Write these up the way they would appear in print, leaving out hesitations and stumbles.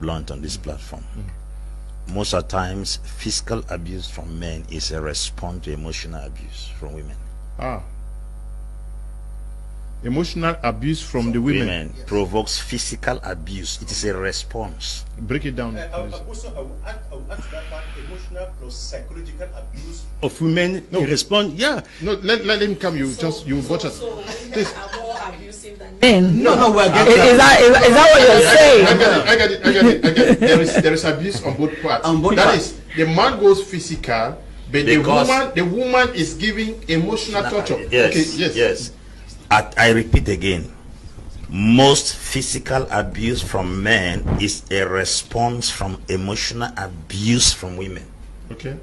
blunt on this platform. Most of the times, physical abuse from men is a response to emotional abuse from women. Emotional abuse from the women provokes physical abuse. It is a response. Break it down. Also, I will add to that part, emotional plus psychological abuse of women. No, respond. Yeah. No, let him come. You butcher. Please. No, we're getting is that what you're saying? I get it. There is abuse on both parts. That is, the man goes physical, but the woman is giving emotional torture. Yes, okay, yes. I repeat again, most physical abuse from men is a response from emotional abuse from women. Okay.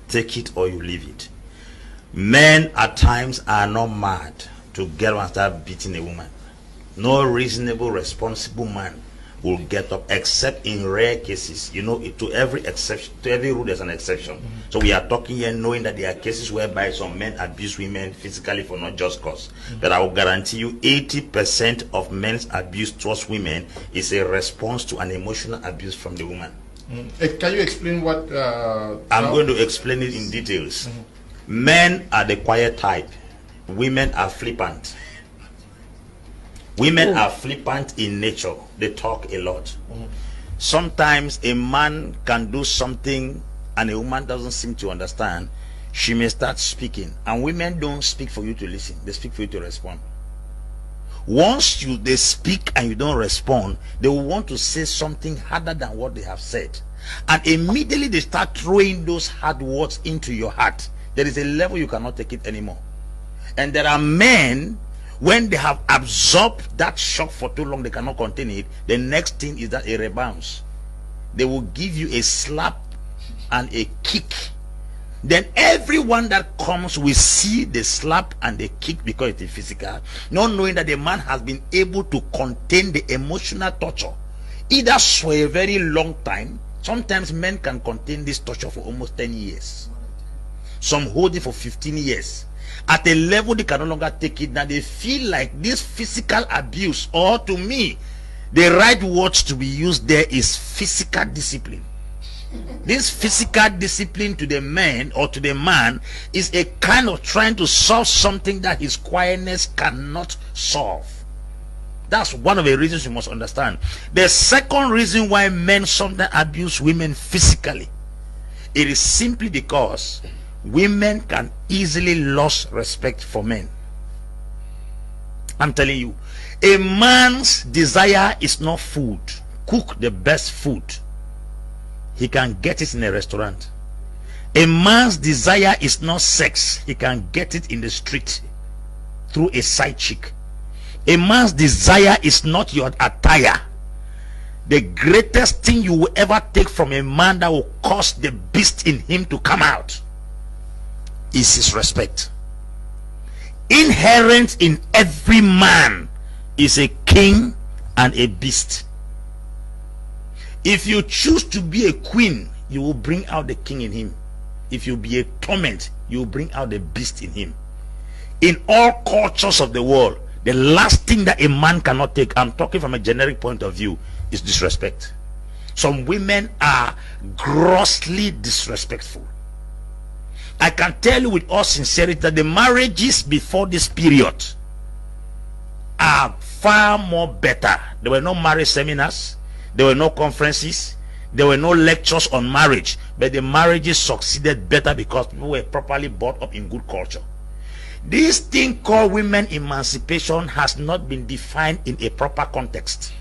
Take it or you leave it. Men at times are not mad to get up and start beating a woman. No reasonable, responsible man will get up, except in rare cases. You know, to every exception, to every rule there's an exception. So we are talking here knowing that there are cases whereby some men abuse women physically for not just cause. But I will guarantee you 80% of men's abuse towards women is a response to an emotional abuse from the woman. Can you explain what I'm going to explain it in details. Men are the quiet type, women are flippant. Women are flippant in nature. They talk a lot. Sometimes a man can do something and a woman doesn't seem to understand. She may start speaking, and women don't speak for you to listen. They speak for you to respond. Once they speak and you don't respond, they will want to say something harder than what they have said, and immediately they start throwing those hard words into your heart. There is a level you cannot take it anymore. And there are men, when they have absorbed that shock for too long, they cannot contain it. The next thing is that a rebounds. They will give you a slap and a kick. Then everyone that comes will see the slap and the kick because it is physical, not knowing that the man has been able to contain the emotional torture, either for a very long time. Sometimes men can contain this torture for almost 10 years. Some hold it for 15 years. At a level they can no longer take it. Now they feel like this physical abuse, or to me, the right words to be used there is physical discipline. This physical discipline to the man or to the man is a kind of trying to solve something that his quietness cannot solve. That's one of the reasons you must understand. The second reason why men sometimes abuse women physically, it is simply because women can easily lose respect for men. I'm telling you, a man's desire is not food. Cook the best food, he can get it in a restaurant. A man's desire is not sex. He can get it in the street through a side chick. A man's desire is not your attire. The greatest thing you will ever take from a man that will cause the beast in him to come out is his respect. Inherent in every man is a king and a beast. If you choose to be a queen, you will bring out the king in him. If you be a torment, you will bring out the beast in him. In all cultures of the world, the last thing that a man cannot take, I'm talking from a generic point of view, is disrespect. Some women are grossly disrespectful. I can tell you with all sincerity that the marriages before this period are far more better. There were no marriage seminars, there were no conferences, there were no lectures on marriage, but the marriages succeeded better because people were properly brought up in good culture. This thing called women emancipation has not been defined in a proper context.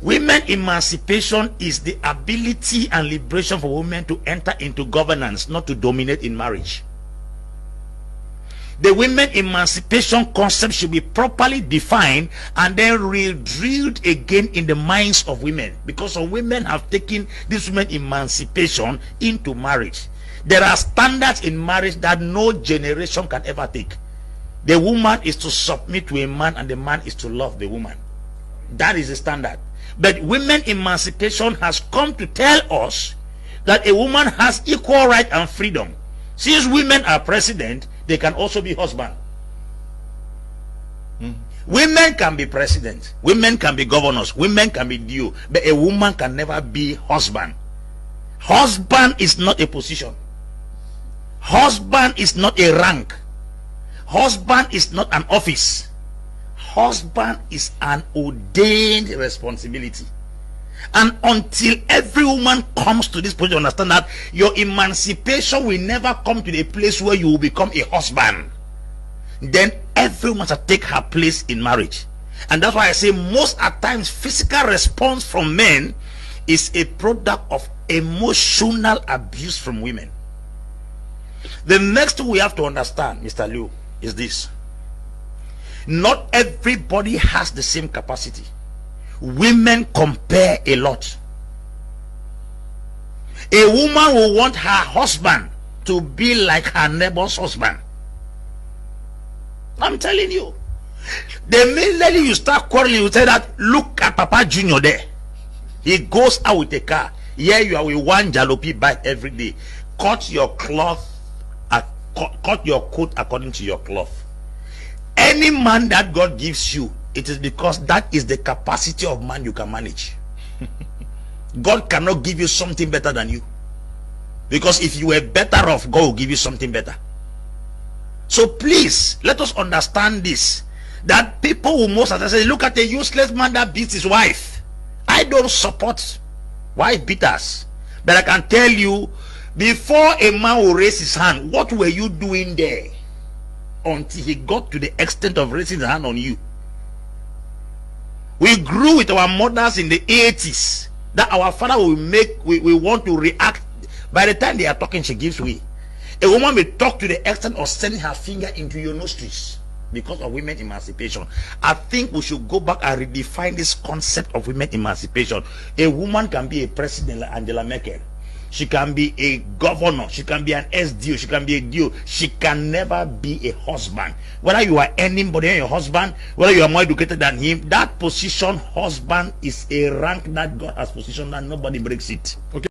Women emancipation is the ability and liberation for women to enter into governance, not to dominate in marriage. The women emancipation concept should be properly defined and then re-drilled again in the minds of women, because some women have taken this women emancipation into marriage. There are standards in marriage that no generation can ever take. The woman is to submit to a man and the man is to love the woman. That is the standard. But women emancipation has come to tell us that a woman has equal right and freedom. Since women are president, they can also be husband. Women can be president, women can be governors, women can be DO, but a woman can never be husband. Husband is not a position. Husband is not a rank. Husband is not an office. Husband is an ordained responsibility. And until every woman comes to this point to understand that your emancipation will never come to the place where you will become a husband, then every woman shall take her place in marriage. And that's why I say most at times physical response from men is a product of emotional abuse from women. The next thing we have to understand, Mr. Liu, is this: not everybody has the same capacity. Women compare a lot. A woman will want her husband to be like her neighbor's husband. I'm telling you. The minute you start quarreling, you say that, look at Papa Junior there. He goes out with a car. Here you are with one jalopy bike every day. Cut your cloth, cut your coat according to your cloth. Any man that God gives you, it is because that is the capacity of man you can manage. God cannot give you something better than you, because if you were better off, God will give you something better. So please let us understand this, that people will most of the time say, look at a useless man that beats his wife. I don't support wife beaters, but I can tell you, before a man will raise his hand, what were you doing there until he got to the extent of raising his hand on you? We grew with our mothers in the 80s that our father will make, we want to react. By the time they are talking, she gives way. A woman may talk to the extent of sending her finger into your nostrils because of women emancipation. I think we should go back and redefine this concept of women emancipation. A woman can be a president like Angela Merkel. She can be a governor. She can be an SDO. She can be a DO. She can never be a husband. Whether you are anybody than your husband, whether you are more educated than him, that position, husband, is a rank that God has positioned and nobody breaks it. Okay.